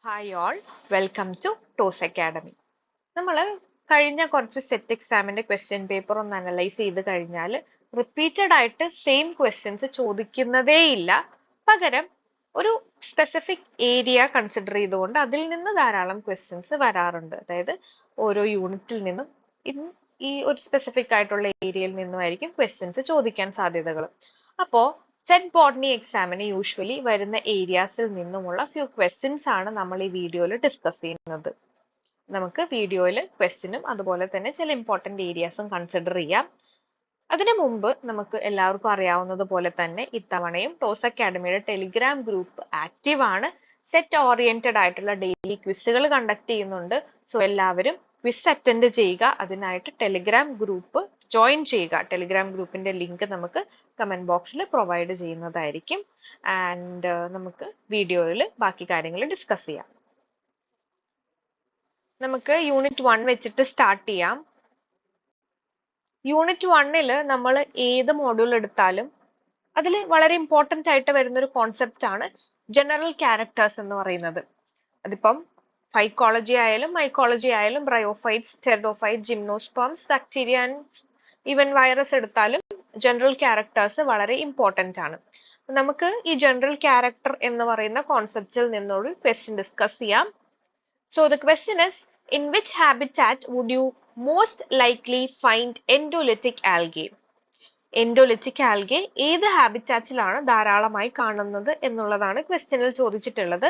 Hi all, welcome to Toss Academy. നമ്മൾ കഴിഞ്ഞ കുറച്ച് സെറ്റ് എക്സാമിന്റെ ക്വസ്റ്റ്യൻ പേപ്പർ ഒന്ന് അനലൈസ് ചെയ്ത് കഴിഞ്ഞാൽ റിപ്പീറ്റഡ് ആയിട്ട് സെയിം ക്വസ്റ്റ്യൻസ് ചോദിക്കുന്നതേ ഇല്ല. പകരം ഒരു സ്പെസിഫിക് ഏരിയ കൺസിഡർ ചെയ്തുകൊണ്ട് അതിൽ നിന്ന് ധാരാളം ക്വസ്റ്റ്യൻസ് വരാറുണ്ട്. അതായത് ഓരോ യൂണിറ്റിൽ നിന്നും ഈ ഒരു സ്പെസിഫിക് ആയിട്ടുള്ള ഏരിയയിൽ നിന്നുമായിരിക്കും ക്വസ്റ്റ്യൻസ് ചോദിക്കാൻ സാധ്യതകൾ. അപ്പോൾ സെറ്റ് ബോട്ടണി എക്സാമിന് യൂഷ്വലി വരുന്ന ഏരിയാസിൽ നിന്നുമുള്ള ഫ്യൂ ക്വസ്റ്റ്യൻസ് ആണ് നമ്മൾ ഈ വീഡിയോയിൽ ഡിസ്കസ് ചെയ്യുന്നത്. നമുക്ക് വീഡിയോയിൽ ക്വസ്റ്റ്യനും അതുപോലെ തന്നെ ചില ഇമ്പോർട്ടന്റ് ഏരിയാസും കൺസിഡർ ചെയ്യാം. അതിനു മുമ്പ് നമുക്ക് എല്ലാവർക്കും അറിയാവുന്നത് പോലെ തന്നെ ഇത്തവണയും ടോസ് അക്കാഡമിയുടെ ടെലിഗ്രാം ഗ്രൂപ്പ് ആക്റ്റീവ് ആണ്. സെറ്റ് ഓറിയന്റഡ് ആയിട്ടുള്ള ഡെയിലി ക്വിസുകൾ കണ്ടക്ട് ചെയ്യുന്നുണ്ട്. സോ എല്ലാവരും ക്വിസ് അറ്റൻഡ് ചെയ്യുക. അതിനായിട്ട് ടെലിഗ്രാം ഗ്രൂപ്പ് ജോയിൻ ചെയ്യുക. ടെലിഗ്രാം ഗ്രൂപ്പിന്റെ ലിങ്ക് നമുക്ക് കമന്റ് ബോക്സിൽ പ്രൊവൈഡ് ചെയ്യുന്നതായിരിക്കും. ആൻഡ് നമുക്ക് വീഡിയോയിൽ ബാക്കി കാര്യങ്ങൾ ഡിസ്കസ് ചെയ്യാം. നമുക്ക് യൂണിറ്റ് 1 വെച്ചിട്ട് സ്റ്റാർട്ട് ചെയ്യാം. യൂണിറ്റ് 1 നമ്മൾ ഏത് മോഡ്യൂൾ എടുത്താലും അതിൽ വളരെ ഇമ്പോർട്ടന്റ് ആയിട്ട് വരുന്ന ഒരു കോൺസെപ്റ്റ് ആണ് ജനറൽ ക്യാരക്ടേഴ്സ് എന്ന് പറയുന്നത്. അതിപ്പം ഫൈക്കോളജി ആയാലും മൈക്കോളജി ആയാലും bryophytes, pteridophyte, gymnosperms, bacteria and even virus എടുത്താലും ജനറൽ ക്യാരക്ടേഴ്സ് വളരെ ഇമ്പോർട്ടന്റ് ആണ്. നമുക്ക് ഈ ജനറൽ ക്യാരക്ടർ എന്ന് പറയുന്ന കോൺസെപ്റ്റിൽ നിന്നൊരു ക്വസ്റ്റ്യൻ ഡിസ്കസ് ചെയ്യാം. So the question is, in which habitat would you most likely find endolytic algae? Endolytic algae ഏത് ഹാബിറ്റാറ്റിലാണ് ധാരാളമായി കാണുന്നത് എന്നുള്ളതാണ് ക്വസ്റ്റ്യനിൽ ചോദിച്ചിട്ടുള്ളത്.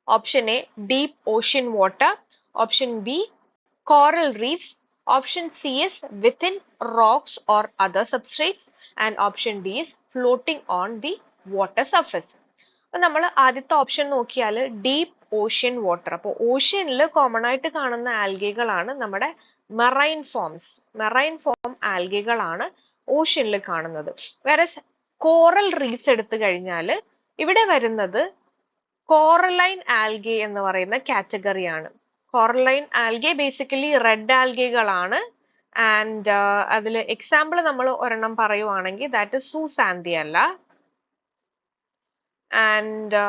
Option A deep ocean water, option B coral reefs, option C is within rocks or other substrates and option D is floating on the water surface. നമ്മൾ ആദ്യത്തെ option നോക്കിയാൽ deep ocean water. അപ്പോൾ ഓഷ്യനിൽ കോമൺ ആയിട്ട് കാണുന്ന ആൽഗകളാണ് നമ്മുടെ marine forms. Marine form ആൽഗകളാണ് ഓഷ്യനിൽ കാണുന്നത്. വേറെ coral reefs എടുത്തു കഴിഞ്ഞാൽ ഇവിടെ വരുന്നത് കോറലൈൻ ആൽഗെ എന്ന് പറയുന്ന കാറ്റഗറിയാണ്. കോറലൈൻ ആൽഗെ ബേസിക്കലി റെഡ് ആൽഗകളാണ്. ആൻഡ് അതിൽ എക്സാമ്പിൾ നമ്മൾ ഒരെണ്ണം പറയുവാണെങ്കിൽ ദാറ്റ് ഇസ് സൂസാന്തിയല്ല. ആൻഡ്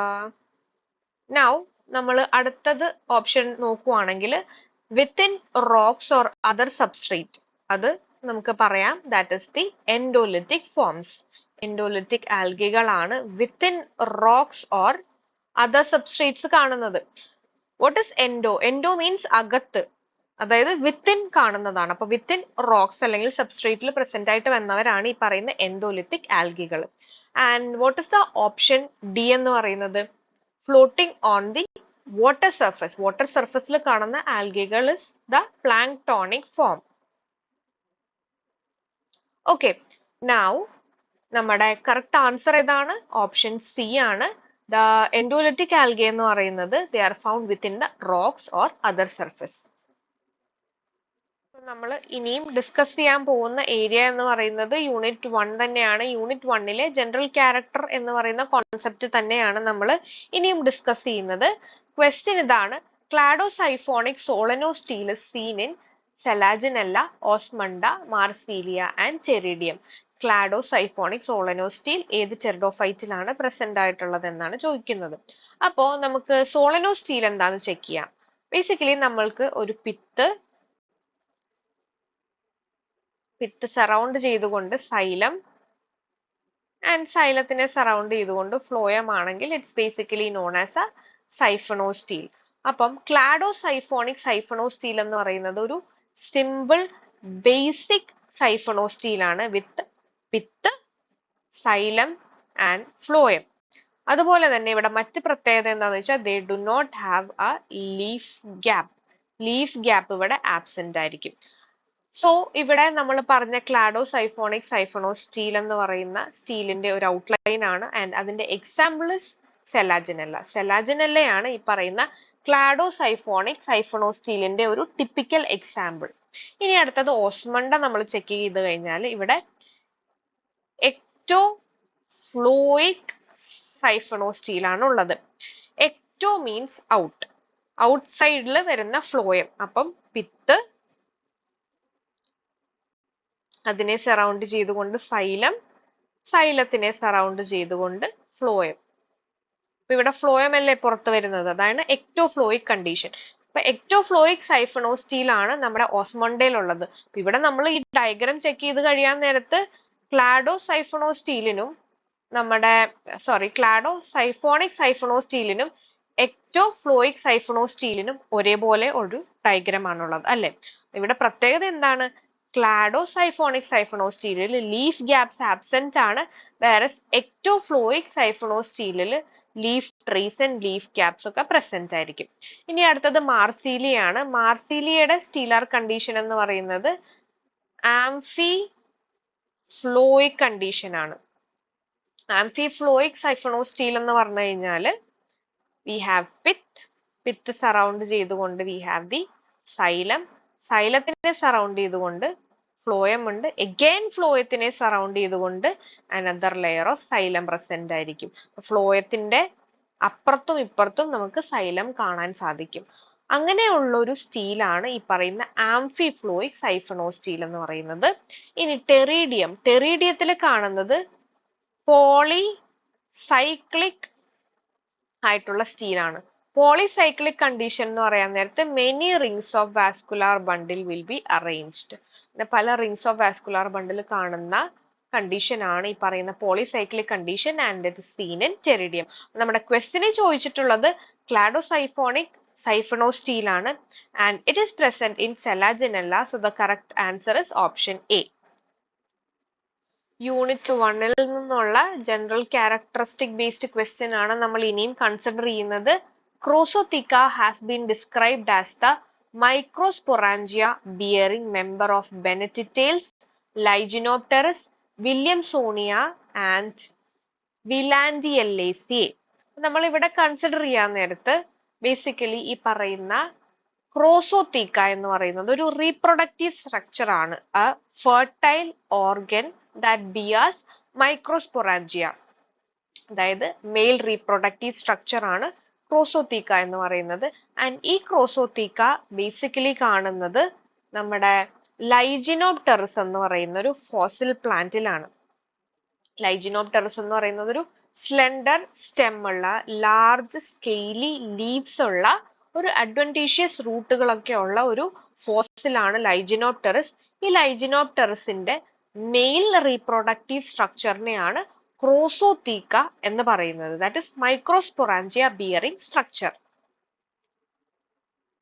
നൗ നമ്മൾ അടുത്തത് ഓപ്ഷൻ നോക്കുവാണെങ്കിൽ within rocks or other substrate, അത് നമുക്ക് പറയാം that is the endolithic forms. Endolithic ആൽഗകളാണ് within rocks or other substrates കാണുന്നത്. What is endo? Endo means അകത്ത്, അതായത് വിത്തിൻ കാണുന്നതാണ്. അപ്പൊ വിത്തിൻ റോക്സ് അല്ലെങ്കിൽ സബ്സ്ട്രേറ്റിൽ പ്രസന്റ് ആയിട്ട് വന്നവരാണ് ഈ പറയുന്ന എൻഡോലിറ്റിക് ആൽഗകൾ. And what is the option D എന്ന് പറയുന്നത്? Floating on the water surface. Water സർഫസിൽ കാണുന്ന ആൽഗകൾ is the planktonic form. Okay, now നമ്മുടെ കറക്റ്റ് ആൻസർ ഏതാണ്? ഓപ്ഷൻ സി ആണ്. ദ എൻഡോലിറ്റിക് ആൽഗെ എന്ന് പറയുന്നത് they are found within the rocks or other surface. നമ്മൾ ഇനിയും ഡിസ്കസ് ചെയ്യാൻ പോകുന്ന ഏരിയ എന്ന് പറയുന്നത് യൂണിറ്റ് 1 തന്നെയാണ്. യൂണിറ്റ് 1 ജനറൽ ക്യാരക്ടർ എന്ന് പറയുന്ന കോൺസെപ്റ്റ് തന്നെയാണ് നമ്മൾ ഇനിയും ഡിസ്കസ് ചെയ്യുന്നത്. ക്വസ്റ്റ്യൻ ഇതാണ്: ക്ലാഡോസൈഫോണിക് സോളനോസ്റ്റീൽ is seen in Selaginella, Osmunda, Marsilia and Pteridium. ക്ലാഡോസൈഫോണിക് സോളനോസ്റ്റീൽ ഏത് ടെറിഡോഫൈറ്റിലാണ് പ്രസന്റ് ആയിട്ടുള്ളത് എന്നാണ് ചോദിക്കുന്നത്. അപ്പോൾ നമുക്ക് സോളനോസ്റ്റീൽ എന്താണെന്ന് ചെക്ക് ചെയ്യാം. ബേസിക്കലി നമ്മൾക്ക് ഒരു പിത്ത് സറൗണ്ട് ചെയ്തുകൊണ്ട് സൈലം ആൻഡ് സൈലത്തിനെ സറൗണ്ട് ചെയ്തുകൊണ്ട് ഫ്ലോയം ആണെങ്കിൽ it's basically known as a siphonostele. അപ്പം ക്ലാഡോസൈഫോണിക് സൈഫണോസ്റ്റീൽ എന്ന് പറയുന്നത് ഒരു സിമ്പിൾ ബേസിക് സൈഫണോസ്റ്റീൽ ആണ് with pith, xylem and phloem. അതുപോലെ തന്നെ ഇവിടെ മറ്റ് പ്രത്യേകത എന്താണെന്ന് വെച്ചാൽ they do not have a leaf gap. Leaf gap ഇവിടെ ആബ്സെന്റ് ആയിരിക്കും. സോ ഇവിടെ നമ്മൾ പറഞ്ഞ ക്ലാഡോസൈഫോണിക് സൈഫണോസ്റ്റീൽ എന്ന് പറയുന്ന സ്റ്റീലിന്റെ ഒരു ഔട്ട്ലൈൻ ആണ്. ആൻഡ് അതിന്റെ എക്സാമ്പിൾ ഇസ് സെലാജിനെല്ല. സെലാജിനെല്ലയാണ് ഈ പറയുന്ന ക്ലാഡോസൈഫോണിക് സൈഫണോസ്റ്റീലിന്റെ ഒരു ടിപ്പിക്കൽ എക്സാമ്പിൾ. ഇനി അടുത്തത് ഓസ്മണ്ട നമ്മൾ ചെക്ക് ചെയ്ത് കഴിഞ്ഞാൽ ഇവിടെ എക്ടോഫ്ലോയിക് സൈഫണോസ്റ്റീൽ ആണ് ഉള്ളത്. എക്ടോ മീൻസ് ഔട്ട്, ഔട്ട്സൈഡിൽ വരുന്ന ഫ്ലോയം. അപ്പം പിത്ത്, അതിനെ സറൗണ്ട് ചെയ്തുകൊണ്ട് സൈലം, സൈലത്തിനെ സറൗണ്ട് ചെയ്തുകൊണ്ട് ഫ്ലോയം. അപ്പൊ ഇവിടെ ഫ്ലോയം അല്ലേ പുറത്ത് വരുന്നത്, അതാണ് എക്ടോഫ്ലോയിക് കണ്ടീഷൻ. അപ്പൊ എക്ടോഫ്ലോയിക് സൈഫണോസ്റ്റീൽ ആണ് നമ്മുടെ ഓസ്മോണ്ടയിൽ ഉള്ളത്. ഇവിടെ നമ്മൾ ഈ ഡയഗ്രാം ചെക്ക് ചെയ്ത് കഴിയാൻ നേരത്ത് ക്ലാഡോ സൈഫണോസ്റ്റീലിനും ക്ലാഡോ സൈഫോണിക് സൈഫണോസ്റ്റീലിനും എക്ടോഫ്ലോയിക് സൈഫണോസ്റ്റീലിനും ഒരേപോലെ ഒരു ഡയഗ്രാം ആണുള്ളത് അല്ലെ. ഇവിടെ പ്രത്യേകത എന്താണ്? ക്ലാഡോ സൈഫോണിക് സൈഫണോസ്റ്റീലിൽ ലീഫ് ഗ്യാപ്സ് ആബ്സെന്റ് ആണ്, വേറസ് എക്ടോഫ്ലോയിക് സൈഫണോസ്റ്റീലിൽ leaf traces and leaf gaps ഒക്കെ പ്രസന്റ് ആയിരിക്കും. ഇനി അടുത്തത് മാർസീലിയാണ്. മാർസീലിയയുടെ സ്റ്റീലാർ കണ്ടീഷൻ എന്ന് പറയുന്നത് ആംഫി ഫ്ലോയിക് കണ്ടീഷൻ ആണ്. ആംഫി ഫ്ലോയിക് സൈഫണോസ്റ്റീൽ എന്ന് പറഞ്ഞു കഴിഞ്ഞാൽ we have pith സറൗണ്ട് ചെയ്തുകൊണ്ട് we have the xylem, സൈലത്തിനെ സറൗണ്ട് ചെയ്തുകൊണ്ട് ഫ്ലോയം ഉണ്ട്, again ഫ്ലോയത്തിനെ സറൗണ്ട് ചെയ്തുകൊണ്ട് another layer of xylem present ആയിരിക്കും. ഫ്ലോയത്തിന്റെ അപ്പുറത്തും ഇപ്പുറത്തും നമുക്ക് xylem കാണാൻ സാധിക്കും. അങ്ങനെയുള്ള ഒരു സ്റ്റീലാണ് ഈ പറയുന്ന ആംഫി ഫ്ലോയിക് സൈഫണോസ്റ്റീൽ എന്ന് പറയുന്നത്. ഇനി ടെറീഡിയത്തിൽ കാണുന്നത് പോളിസൈക്ലിക് ആയിട്ടുള്ള സ്റ്റീലാണ്. പോളിസൈക്ലിക് കണ്ടീഷൻ എന്ന് പറയാൻ നേരത്ത് many rings of vascular bundle will be arranged. പല റിംഗ്സ് ഓഫ് വാസ്കുലാർ ബണ്ടിൽ കാണുന്ന കണ്ടീഷൻ ആണ് ഈ പറയുന്ന polycyclic condition and it is seen in Pteridium. നമ്മുടെ ക്വസ്റ്റ്യനിൽ ചോദിച്ചിട്ടുള്ളത് ക്ലാഡോസൈഫോണിക് സൈഫണോസ്റ്റീൽ ആണ് and it is present in Selaginella. So the correct answer is option A. Unit 1-ൽ നിന്നുള്ള ജനറൽ ക്യാരക്ടറിസ്റ്റിക് ബേസ്ഡ് ക്വസ്റ്റ്യൻ ആണ് നമ്മൾ ഇനിയും കൺസിഡർ ചെയ്യുന്നത്. Crossotheca has been described as the microsporangia bearing member of Bennettitales, Lyginopteris, Williamsonia and Wielandiellaceae. നമ്മൾ ഇവിടെ consider ചെയ്യാൻ നേരത്ത് ബേസിക്കലി ഈ പറയുന്ന ക്രോസോത്തിക്ക എന്ന് പറയുന്നത് ഒരു റീപ്രൊഡക്റ്റീവ് സ്ട്രക്ചർ ആണ്, A fertile organ that bears microsporangia. അതായത് മെയിൽ റീപ്രൊഡക്റ്റീവ് സ്ട്രക്ചർ ആണ് ക്രോസോത്തിക്ക എന്ന് പറയുന്നത്. ആൻഡ് ഈ ക്രോസോത്തിക്ക ബേസിക്കലി കാണുന്നത് നമ്മുടെ ലൈജിനോപ്റ്റെറസ് എന്ന് പറയുന്ന ഒരു ഫോസിൽ പ്ലാന്റിലാണ്. ലൈജിനോപ്റ്റെറസ് എന്ന് പറയുന്നത് ഒരു സ്ലെൻഡർ സ്റ്റെം ഉള്ള ലാർജ് സ്കെയിലി ലീവ്സ് ഉള്ള ഒരു അഡ്വന്റീഷ്യസ് റൂട്ടുകളൊക്കെ ഉള്ള ഒരു ഫോസിലാണ് ലൈജിനോപ്റ്റെറസ്. ഈ ലൈജിനോപ്റ്റെറസിന്റെ മെയിൽ റീപ്രൊഡക്റ്റീവ് സ്ട്രക്ചറിനെയാണ് ക്രോസോത്തിക്ക എന്ന് പറയുന്നത്. That is microsporangia bearing structure.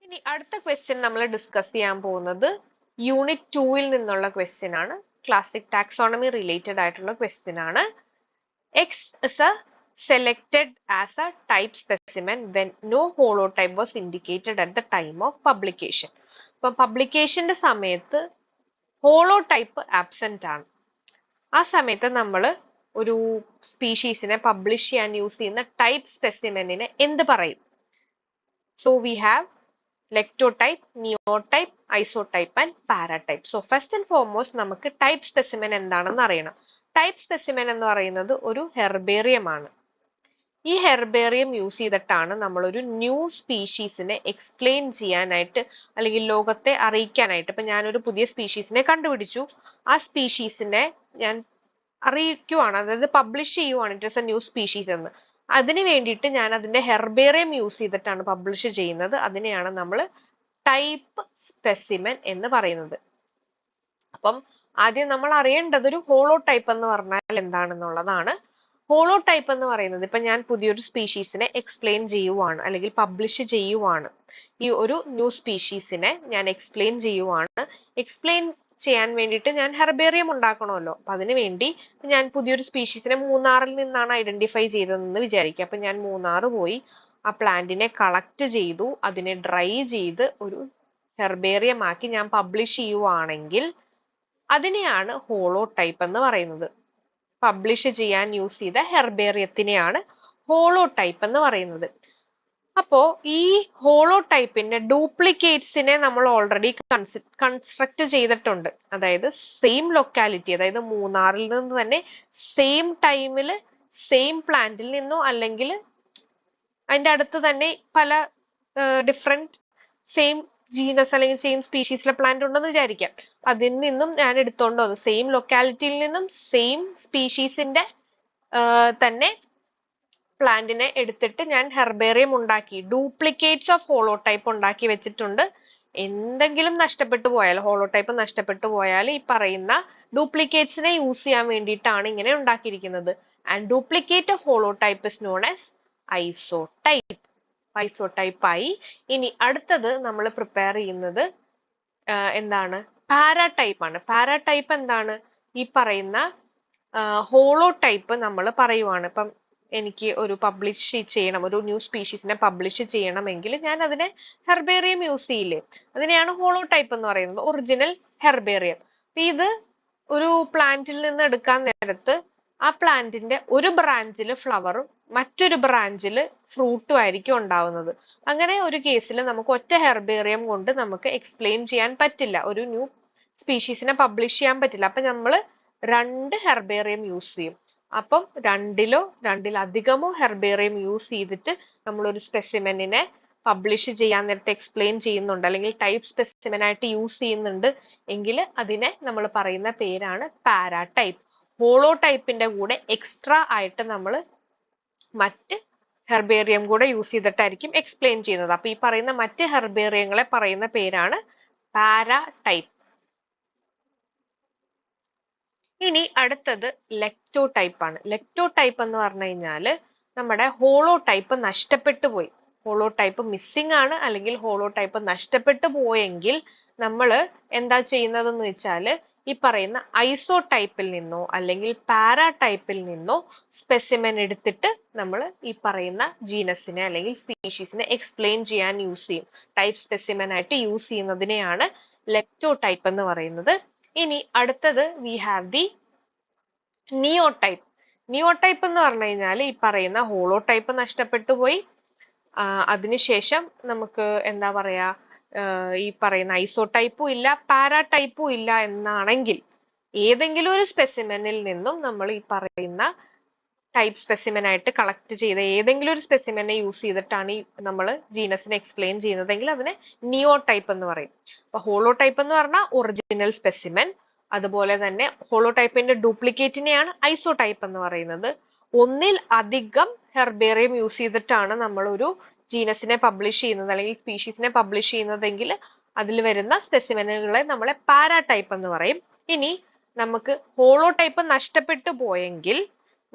ഇനി അടുത്ത ക്വസ്റ്റ്യൻ നമ്മൾ ഡിസ്കസ് ചെയ്യാൻ പോകുന്നത് യൂണിറ്റ് 2-ൽ നിന്നുള്ള ക്വസ്റ്റ്യൻ ആണ്. ക്ലാസിക് ടാക്സോണമി റിലേറ്റഡ് ആയിട്ടുള്ള ക്വസ്റ്റ്യൻ ആണ്. X is A selected as a type specimen when no holotype was indicated at the time of publication. അപ്പൊ പബ്ലിക്കേഷന്റെ സമയത്ത് ഹോളോടൈപ്പ് ആബ്സെന്റ് ആണ്. ആ സമയത്ത് നമ്മൾ ഒരു സ്പീഷീസിനെ പബ്ലിഷ് ചെയ്യാൻ യൂസ് ചെയ്യുന്ന ടൈപ്പ് സ്പെസിമെനിനെ എന്ത് പറയും? So we have lectotype, neotype, isotype and paratype. So first and foremost നമുക്ക് ടൈപ്പ് സ്പെസിമെൻ എന്താണെന്ന് അറിയണം. ടൈപ്പ് സ്പെസിമെൻ എന്ന് പറയുന്നത് ഒരു ഹെർബേറിയം ആണ്. ഈ ഹെർബേറിയം യൂസ് ചെയ്തിട്ടാണ് നമ്മൾ ഒരു ന്യൂ സ്പീഷീസിനെ എക്സ്പ്ലെയിൻ ചെയ്യാനായിട്ട് അല്ലെങ്കിൽ ലോകത്തെ അറിയിക്കാനായിട്ട്, ഇപ്പൊ ഞാനൊരു പുതിയ സ്പീഷീസിനെ കണ്ടുപിടിച്ചു, ആ സ്പീഷീസിനെ ഞാൻ അറിയിക്കുവാണ്, അതായത് പബ്ലിഷ് ചെയ്യുവാണ് it is A new species എന്ന്. അതിന് വേണ്ടിയിട്ട് ഞാൻ അതിന്റെ ഹെർബേറിയം യൂസ് ചെയ്തിട്ടാണ് പബ്ലിഷ് ചെയ്യുന്നത്. അതിനെയാണ് നമ്മൾ ടൈപ്പ് സ്പെസിമെൻ എന്ന് പറയുന്നത്. അപ്പം ആദ്യം നമ്മൾ അറിയേണ്ടത് ഒരു ഹോളോടൈപ്പ് എന്ന് പറഞ്ഞാൽ എന്താണെന്നുള്ളതാണ്. ഹോളോടൈപ്പ് എന്ന് പറയുന്നത് ഇപ്പൊ ഞാൻ പുതിയൊരു സ്പീഷീസിനെ എക്സ്പ്ലെയിൻ ചെയ്യുവാണ് അല്ലെങ്കിൽ പബ്ലിഷ് ചെയ്യുവാണ്. ഈ ഒരു ന്യൂ സ്പീഷീസിനെ ഞാൻ എക്സ്പ്ലെയിൻ ചെയ്യുവാണ്. എക്സ്പ്ലെയിൻ ചെയ്യാൻ വേണ്ടിയിട്ട് ഞാൻ ഹെർബേറിയം ഉണ്ടാക്കണമല്ലോ. അപ്പൊ അതിനു വേണ്ടി ഞാൻ പുതിയൊരു സ്പീഷീസിനെ മൂന്നാറിൽ നിന്നാണ് ഐഡന്റിഫൈ ചെയ്തതെന്ന് വിചാരിക്കുക. അപ്പൊ ഞാൻ മൂന്നാർ പോയി ആ പ്ലാന്റിനെ കളക്ട് ചെയ്തു, അതിനെ ഡ്രൈ ചെയ്ത് ഒരു ഹെർബേറിയം ആക്കി ഞാൻ പബ്ലിഷ് ചെയ്യുവാണെങ്കിൽ അതിനെയാണ് ഹോളോടൈപ്പ് എന്ന് പറയുന്നത്. പബ്ലിഷ് ചെയ്യാൻ യൂസ് ചെയ്ത ഹെർബേറിയത്തിനെയാണ് ഹോളോടൈപ്പ് എന്ന് പറയുന്നത്. അപ്പോ ഈ ഹോളോടൈപ്പിന്റെ ഡ്യൂപ്ലിക്കേറ്റ്സിനെ നമ്മൾ ഓൾറെഡി കൺസ്ട്രക്ട് ചെയ്തിട്ടുണ്ട്. അതായത് സെയിം ലൊക്കാലിറ്റി, അതായത് മൂന്നാറിൽ നിന്ന് തന്നെ സെയിം ടൈമിൽ സെയിം പ്ലാന്റിൽ നിന്നോ അല്ലെങ്കിൽ അതിന്റെ അടുത്ത് തന്നെ പല ഡിഫറെന്റ് സെയിം ജീനസ് അല്ലെങ്കിൽ സെയിം സ്പീഷീസിലെ പ്ലാന്റ് ഉണ്ടെന്ന് വിചാരിക്കാം. അതിൽ നിന്നും ഞാൻ എടുത്തോണ്ട് വന്നു, സെയിം ലൊക്കാലിറ്റിയിൽ നിന്നും സെയിം സ്പീഷീസിന്റെ തന്നെ പ്ലാന്റിനെ എടുത്തിട്ട് ഞാൻ ഹെർബേറിയം ഉണ്ടാക്കി, ഡ്യൂപ്ലിക്കേറ്റ്സ് ഓഫ് ഹോളോടൈപ്പ് ഉണ്ടാക്കി വെച്ചിട്ടുണ്ട്. എന്തെങ്കിലും നഷ്ടപ്പെട്ടു പോയാൽ, ഹോളോടൈപ്പ് നഷ്ടപ്പെട്ടു പോയാൽ ഈ പറയുന്ന ഡ്യൂപ്ലിക്കേറ്റ്സിനെ യൂസ് ചെയ്യാൻ വേണ്ടിയിട്ടാണ് ഇങ്ങനെ ഉണ്ടാക്കിയിരിക്കുന്നത്. And duplicate of holotype is known as isotype. Isotype ആയി. ഇനി അടുത്തത് നമ്മൾ പ്രിപ്പയർ ചെയ്യുന്നത് എന്താണ്? പാരാടൈപ്പ് ആണ്. പാരാടൈപ്പ് എന്താണ്? ഈ പറയുന്ന ഹോളോടൈപ്പ് നമ്മൾ പറയുവാണ്. ഇപ്പം എനിക്ക് ഒരു പബ്ലിഷ് ചെയ്യണം, ഒരു ന്യൂ സ്പീഷീസിനെ പബ്ലിഷ് ചെയ്യണമെങ്കിൽ ഞാൻ അതിനെ ഹെർബേറിയം യൂസ് ചെയ്യില്ലേ? അതിനെയാണ് ഹോളോടൈപ്പ് എന്ന് പറയുന്നത്, ഒറിജിനൽ ഹെർബേറിയം. ഇത് ഒരു പ്ലാന്റിൽ നിന്ന് എടുക്കാൻ നേരത്ത് ആ പ്ലാന്റിന്റെ ഒരു ബ്രാഞ്ചിൽ ഫ്ലവറും മറ്റൊരു ബ്രാഞ്ചിൽ ഫ്രൂട്ടും ആയിരിക്കും ഉണ്ടാവുന്നത്. അങ്ങനെ ഒരു കേസിൽ നമുക്ക് ഒറ്റ ഹെർബേറിയം കൊണ്ട് നമുക്ക് എക്സ്പ്ലെയിൻ ചെയ്യാൻ പറ്റില്ല, ഒരു ന്യൂ സ്പീഷീസിനെ പബ്ലിഷ് ചെയ്യാൻ പറ്റില്ല. അപ്പൊ നമ്മൾ രണ്ട് ഹെർബേറിയം യൂസ് ചെയ്യും. അപ്പം രണ്ടിലോ രണ്ടിലധികമോ ഹെർബേറിയം യൂസ് ചെയ്തിട്ട് നമ്മൾ ഒരു സ്പെസിമെനിനെ പബ്ലിഷ് ചെയ്യാൻ നേരത്തെ എക്സ്പ്ലെയിൻ ചെയ്യുന്നുണ്ട്, അല്ലെങ്കിൽ ടൈപ്പ് സ്പെസിമെൻ ആയിട്ട് യൂസ് ചെയ്യുന്നുണ്ട് എങ്കിൽ അതിനെ നമ്മൾ പറയുന്ന പേരാണ് പാരാടൈപ്പ്. ഹോളോടൈപ്പിന്റെ കൂടെ എക്സ്ട്രാ ആയിട്ട് നമ്മൾ മറ്റ് ഹെർബേറിയം കൂടെ യൂസ് ചെയ്തിട്ടായിരിക്കും എക്സ്പ്ലെയിൻ ചെയ്യുന്നത്. അപ്പൊ ഈ പറയുന്ന മറ്റ് ഹെർബേറിയങ്ങളെ പറയുന്ന പേരാണ് പാരാടൈപ്പ്. ഇനി അടുത്തത് ലെക്ടോടൈപ്പ് ആണ്. ലെക്ടോടൈപ്പ് എന്ന് പറഞ്ഞു കഴിഞ്ഞാല് നമ്മുടെ ഹോളോടൈപ്പ് നഷ്ടപ്പെട്ടു പോയി, ഹോളോടൈപ്പ് മിസ്സിംഗ് ആണ്, അല്ലെങ്കിൽ ഹോളോടൈപ്പ് നഷ്ടപ്പെട്ടു പോയെങ്കിൽ നമ്മൾ എന്താ ചെയ്യുന്നതെന്ന് വെച്ചാല് ഈ പറയുന്ന ഐസോടൈപ്പിൽ നിന്നോ അല്ലെങ്കിൽ പാരാടൈപ്പിൽ നിന്നോ സ്പെസിമെൻ എടുത്തിട്ട് നമ്മൾ ഈ പറയുന്ന ജീനസിനെ അല്ലെങ്കിൽ സ്പീഷീസിനെ എക്സ്പ്ലെയിൻ ചെയ്യാൻ യൂസ് ചെയ്യും. ടൈപ്പ് സ്പെസിമെൻ ആയിട്ട് യൂസ് ചെയ്യുന്നതിനെയാണ് ലെക്ടോടൈപ്പ് എന്ന് പറയുന്നത്. ഇനി അടുത്തത് വി ഹാവ് ദി നിയോടൈപ്പ്. നിയോടൈപ്പ് എന്ന് പറഞ്ഞു കഴിഞ്ഞാൽ ഈ പറയുന്ന ഹോളോടൈപ്പ് നഷ്ടപ്പെട്ടു പോയി, അതിനുശേഷം നമുക്ക് എന്താ പറയാ, ഈ പറയുന്ന ഐസോടൈപ്പും ഇല്ല പാരാടൈപ്പും ഇല്ല എന്നാണെങ്കിൽ ഏതെങ്കിലും ഒരു സ്പെസിമെനിൽ നിന്നും നമ്മൾ ഈ പറയുന്ന ടൈപ്പ് സ്പെസിമെൻ ആയിട്ട് കളക്ട് ചെയ്ത ഏതെങ്കിലും ഒരു സ്പെസിമെനെ യൂസ് ചെയ്തിട്ടാണ് ഈ നമ്മൾ ജീനസിനെ എക്സ്പ്ലെയിൻ ചെയ്യുന്നതെങ്കിൽ അതിനെ നിയോടൈപ്പ് എന്ന് പറയും. അപ്പൊ ഹോളോടൈപ്പ് എന്ന് പറഞ്ഞാൽ ഒറിജിനൽ സ്പെസിമെൻ, അതുപോലെ തന്നെ ഹോളോടൈപ്പിന്റെ ഡ്യൂപ്ലിക്കേറ്റിനെയാണ് ഐസോടൈപ്പ് എന്ന് പറയുന്നത്. ഒന്നിൽ അധികം ഹെർബേറിയം യൂസ് ചെയ്തിട്ടാണ് നമ്മൾ ഒരു ജീനസിനെ പബ്ലിഷ് ചെയ്യുന്നത് അല്ലെങ്കിൽ സ്പീഷീസിനെ പബ്ലിഷ് ചെയ്യുന്നതെങ്കിൽ അതിൽ വരുന്ന സ്പെസിമെനുകളെ നമ്മളെ പാരാടൈപ്പ് എന്ന് പറയും. ഇനി നമുക്ക് ഹോളോടൈപ്പ് നഷ്ടപ്പെട്ടു പോയെങ്കിൽ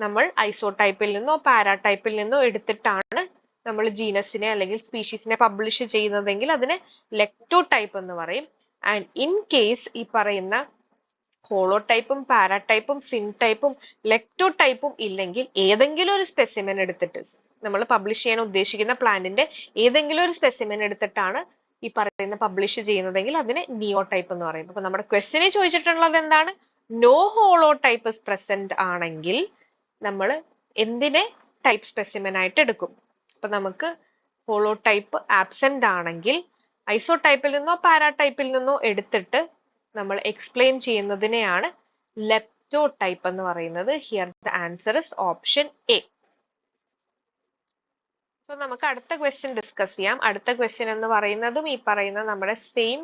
നമ്മൾ ഐസോടൈപ്പിൽ നിന്നോ പാരാടൈപ്പിൽ നിന്നോ എടുത്തിട്ടാണ് നമ്മൾ ജീനസിനെ അല്ലെങ്കിൽ സ്പീഷീസിനെ പബ്ലിഷ് ചെയ്യുന്നതെങ്കിൽ അതിനെ ലെക്ടോടൈപ്പ് എന്ന് പറയും. ആൻഡ് ഇൻ കേസ് ഈ പറയുന്ന ഹോളോടൈപ്പും പാരാടൈപ്പും സിൻടൈപ്പും ലെക്ടോടൈപ്പും ഇല്ലെങ്കിൽ ഏതെങ്കിലും ഒരു സ്പെസിമെൻ എടുത്തിട്ട് നമ്മൾ പബ്ലിഷ് ചെയ്യാൻ ഉദ്ദേശിക്കുന്ന പ്ലാന്റിന്റെ ഏതെങ്കിലും ഒരു സ്പെസിമെൻ എടുത്തിട്ടാണ് ഈ പറയുന്ന പബ്ലിഷ് ചെയ്യുന്നതെങ്കിൽ അതിനെ നിയോടൈപ്പ് എന്ന് പറയും. അപ്പൊ നമ്മുടെ ക്വസ്റ്റ്യനിൽ ചോദിച്ചിട്ടുള്ളത് എന്താണ്? നോ ഹോളോടൈപ്പ് ഇസ് പ്രസന്റ് ആണെങ്കിൽ നമ്മൾ എന്തിനെ ടൈപ്പ് സ്പെസിമെൻ ആയിട്ട് എടുക്കും? അപ്പൊ നമുക്ക് ഹോളോടൈപ്പ് ആബ്സെന്റ് ആണെങ്കിൽ ഐസോടൈപ്പിൽ നിന്നോ പാരാടൈപ്പിൽ നിന്നോ എടുത്തിട്ട് നമ്മൾ എക്സ്പ്ലെയിൻ ചെയ്യുന്നതിനെയാണ് ലെപ്റ്റോടൈപ്പ് എന്ന് പറയുന്നത്. Here the answer is option A. So നമുക്ക് അടുത്ത ക്വസ്റ്റ്യൻ ഡിസ്കസ് ചെയ്യാം. അടുത്ത ക്വസ്റ്റ്യൻ എന്ന് പറയുന്നതും ഈ പറയുന്ന നമ്മുടെ സെയിം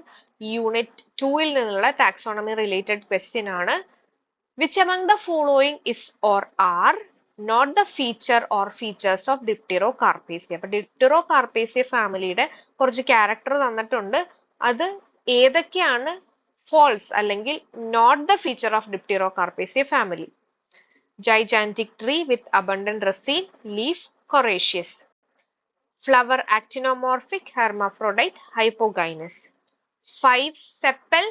യൂണിറ്റ് 2-ൽ നിന്നുള്ള ടാക്സോണമി റിലേറ്റഡ് ക്വസ്റ്റ്യൻ ആണ്. Which among the following is or are not the feature or features of Dipterocarpaceae? അപ്പൊ Dipterocarpaceae ഫാമിലിയുടെ കുറച്ച് ക്യാരക്ടർ തന്നിട്ടുണ്ട്. അത് ഏതൊക്കെയാണ് false അല്ലെങ്കിൽ not the feature of Dipterocarpaceae family? Gigantic tree with abundant raceme, leaf coriaceous. Flower actinomorphic, hermaphrodite, hypogynous. 5 sepal,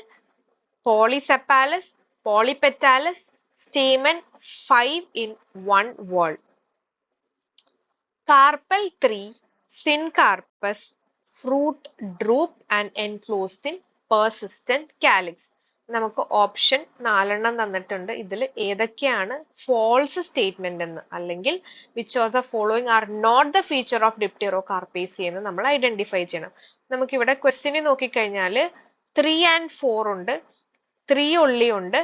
polysepalous, polypetalous, stamen 5 in one wall. Carpel 3, syncarpous, fruit droop and enclosed in persistent calyx. നമുക്ക് option 4 തന്നിട്ടുണ്ട്. ഇതിൽ ഏതൊക്കെയാണ് false statement എന്ന്, അല്ലെങ്കിൽ which of the following are not the feature of Dipterocarpaceae എന്ന് നമ്മൾ identify ചെയ്യണം. നമുക്കിവിടെ ക്വസ്റ്റ്യനിൽ നോക്കിക്കഴിഞ്ഞാൽ 3 and 4 ഉണ്ട്, 3 only ഉണ്ട്,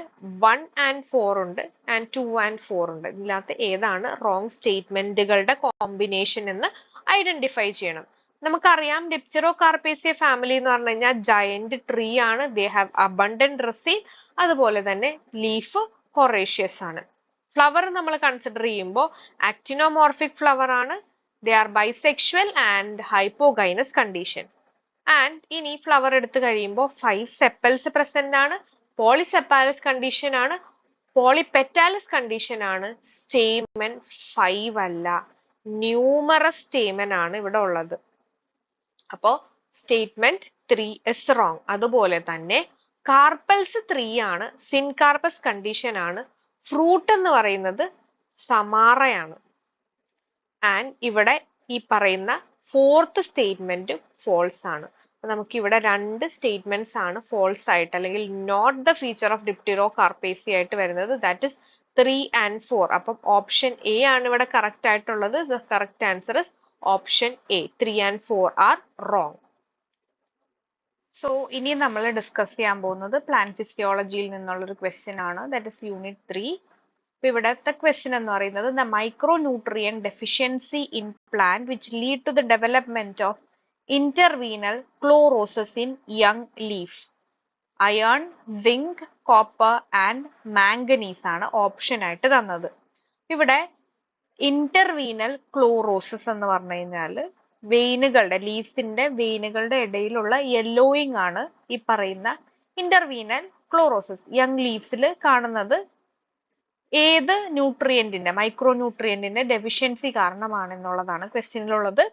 1 and 4 ഉണ്ട്, ആൻഡ് 2 and 4 ഉണ്ട്. ഇതിനകത്ത് ഏതാണ് റോങ് സ്റ്റേറ്റ്മെന്റുകളുടെ കോമ്പിനേഷൻ എന്ന് ഐഡന്റിഫൈ ചെയ്യണം. നമുക്കറിയാം Dipterocarpaceae ഫാമിലി എന്ന് പറഞ്ഞു കഴിഞ്ഞാൽ ജയന്റ് ട്രീ ആണ്. ദേ ഹാവ് അബണ്ടന്റ് റസീം, അതുപോലെ തന്നെ ലീഫ് കൊറേഷ്യസ് ആണ്. ഫ്ലവർ നമ്മൾ കൺസിഡർ ചെയ്യുമ്പോൾ ആക്ടിനോമോർഫിക് ഫ്ലവർ ആണ്, they are bisexual and hypogynous condition. And ഇനി ഫ്ലവർ എടുത്തു കഴിയുമ്പോൾ 5 സെപ്പൽസ് പ്രസന്റ് ആണ്, പോളിസെപ്പാലസ് കണ്ടീഷൻ ആണ്, പോളിപെറ്റാലസ് കണ്ടീഷൻ ആണ്, സ്റ്റേമൻ 5 അല്ല, ന്യൂമറസ് സ്റ്റേമൻ ആണ് ഇവിടെ ഉള്ളത്. അപ്പോ സ്റ്റേറ്റ്മെന്റ് 3 ഇസ് റോങ്. അതുപോലെ തന്നെ കാർപ്പൽസ് 3 ആണ്, സിൻകാർപ്പസ് കണ്ടീഷൻ ആണ്, ഫ്രൂട്ട് എന്ന് പറയുന്നത് സമാറയാണ്. ആൻഡ് ഇവിടെ ഈ പറയുന്ന 4th സ്റ്റേറ്റ്മെന്റ് ഫോൾസ് ആണ്. നമുക്ക് ഇവിടെ 2 സ്റ്റേറ്റ്മെന്റ്സ് ആണ് ഫോൾസ് ആയിട്ട് അല്ലെങ്കിൽ നോട്ട് ദ ഫീച്ചർ ഓഫ് ഡിപ്റ്റിറോകാർപ്പേസി ആയിട്ട് വരുന്നത്. That is 3 and 4. അപ്പം ഓപ്ഷൻ എ ആണ് ഇവിടെ കറക്റ്റ് ആയിട്ടുള്ളത്. The correct answer is option A. 3 and 4 are wrong. So ഇനി നമ്മൾ ഡിസ്കസ് ചെയ്യാൻ പോകുന്നത് പ്ലാന്റ് ഫിസിയോളജിയിൽ നിന്നുള്ളൊരു ക്വസ്റ്റ്യൻ ആണ്. That is unit 3. ഇപ്പൊ ഇവിടത്തെ ക്വസ്റ്റ്യൻ എന്ന് പറയുന്നത് the micronutrient deficiency in plant which lead to the development of interveinal chlorosis in young leaf. Iron, zinc, copper and manganese ആണ് ഓപ്ഷൻ ആയിട്ട് തന്നത്. ഇവിടെ ഇന്റർവീനൽ ക്ലോറോസിസ് എന്ന് പറഞ്ഞു കഴിഞ്ഞാൽ വെയിനുകളുടെ, ലീവ്സിന്റെ വെയിനുകളുടെ ഇടയിലുള്ള യെല്ലോയിങ് ആണ് ഈ പറയുന്ന ഇന്റർവീനൽ ക്ലോറോസിസ്. യങ് ലീവ്സിൽ കാണുന്നത് ഏത് ന്യൂട്രിയന്റിന്റെ, മൈക്രോ ന്യൂട്രിയന്റിന്റെ ഡെഫിഷ്യൻസി കാരണമാണെന്നുള്ളതാണ് ക്വസ്റ്റ്യനിലുള്ളത്.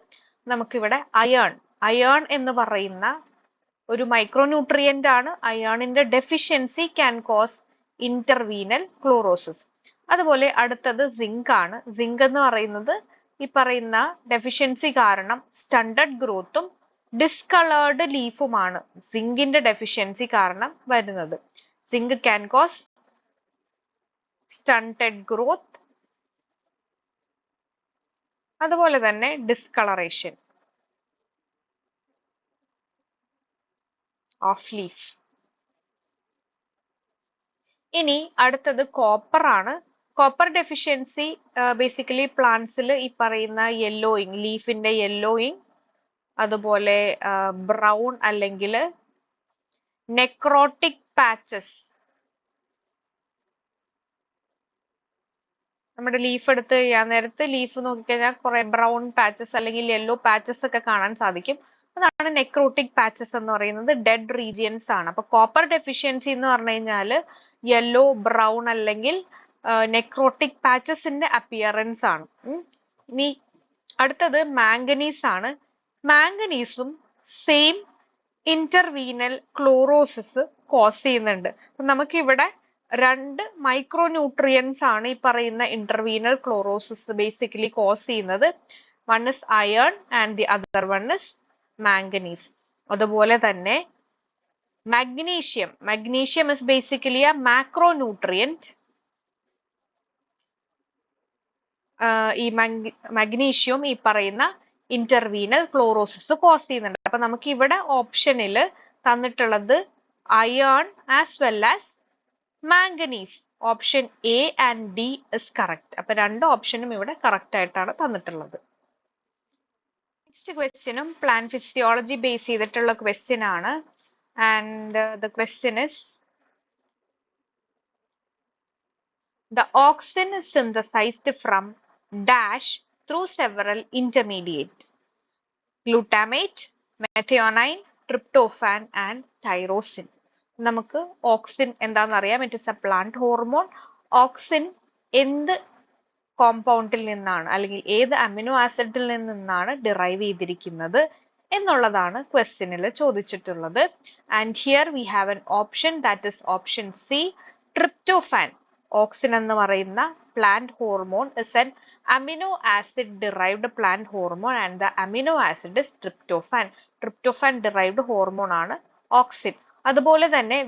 നമുക്കിവിടെ അയേൺ എന്ന് പറയുന്ന ഒരു മൈക്രോ ന്യൂട്രിയന്റ് ആണ്. അയേണിന്റെ ഡെഫിഷ്യൻസി ക്യാൻ കോസ് ഇന്റർവീനൽ ക്ലോറോസിസ്. അതുപോലെ അടുത്തത് സിങ്ക് ആണ്. സിങ്ക് എന്ന് പറയുന്നത് ഈ പറയുന്ന ഡെഫിഷ്യൻസി കാരണം സ്റ്റണ്ടഡ് ഗ്രോത്തും ഡിസ്കളേർഡ് ലീഫുമാണ് സിങ്കിന്റെ ഡെഫിഷ്യൻസി കാരണം വരുന്നത്. Zinc can cause stunted growth, അതുപോലെ തന്നെ discoloration of leaf. ഇനി അടുത്തത് കോപ്പർ ആണ്. കോപ്പർ ഡെഫിഷ്യൻസി ബേസിക്കലി പ്ലാന്റ്സിൽ ഈ പറയുന്ന യെല്ലോയിങ്, ലീഫിന്റെ യെല്ലോയിങ്, അതുപോലെ ബ്രൗൺ അല്ലെങ്കിൽ നെക്രോട്ടിക് പാച്ചസ്, നമ്മുടെ ലീഫ് എടുത്ത് കഴിയാൻ നേരത്ത് ലീഫ് നോക്കിക്കഴിഞ്ഞാൽ കുറെ ബ്രൗൺ പാച്ചസ് അല്ലെങ്കിൽ യെല്ലോ പാച്ചസ് ഒക്കെ കാണാൻ സാധിക്കും. അതാണ് നെക്രോട്ടിക് പാച്ചസ് എന്ന് പറയുന്നത്. ഡെഡ് റീജിയൻസ് ആണ്. അപ്പൊ കോപ്പർ ഡെഫിഷ്യൻസി എന്ന് പറഞ്ഞു കഴിഞ്ഞാൽ യെല്ലോ, ബ്രൗൺ അല്ലെങ്കിൽ നെക്രോട്ടിക് പാച്ചസിന്റെ അപ്പിയറൻസ് ആണ്. ഇനി അടുത്തത് മാംഗനീസ് ആണ്. മാംഗനീസും സെയിം ഇന്റർവീനൽ ക്ലോറോസിസ് കോസ് ചെയ്യുന്നുണ്ട്. നമുക്കിവിടെ 2 മൈക്രോ ന്യൂട്രിയൻസ് ആണ് ഈ പറയുന്ന ഇന്റർവീനൽ ക്ലോറോസിസ് ബേസിക്കലി കോസ് ചെയ്യുന്നത്. One is iron and the other one is manganese. അതുപോലെ തന്നെ magnesium is basically a macronutrient. ഈ magnesium ഈ പറയുന്ന ഇന്റർവീനൽ ക്ലോറോസിസ് കോസ് ചെയ്യുന്നുണ്ട്. അപ്പൊ നമുക്ക് ഇവിടെ ഓപ്ഷനിൽ തന്നിട്ടുള്ളത് iron as well as manganese. Option A and D is correct. അപ്പൊ 2 ഓപ്ഷനും ഇവിടെ കറക്റ്റ് ആയിട്ടാണ് തന്നിട്ടുള്ളത്. നെക്സ്റ്റ് ക്വസ്റ്റ്യനും പ്ലാന്റ് ഫിസിയോളജി ബേസ് ചെയ്തിട്ടുള്ള ക്വസ്റ്റ്യൻ ആണ്. And the question is the auxin is synthesized from dash through several intermediate: glutamate, methionine, tryptophan and tyrosine. നമുക്ക് auxin എന്താണെന്ന് അറിയാം. It is A plant hormone. Auxin എന്ത് കോമ്പൗണ്ടിൽ നിന്നാണ് അല്ലെങ്കിൽ ഏത് അമിനോ ആസിഡിൽ നിന്നാണ് ഡിറൈവ് ചെയ്തിരിക്കുന്നത് എന്നുള്ളതാണ് ക്വസ്റ്റ്യനിൽ ചോദിച്ചിട്ടുള്ളത്. And here we have an option, that is option C, tryptophan. Auxin എന്ന് പറയുന്ന plant hormone is an amino acid derived plant hormone and the amino acid is tryptophan. Tryptophan derived hormone ആണ് auxin. അതുപോലെ തന്നെ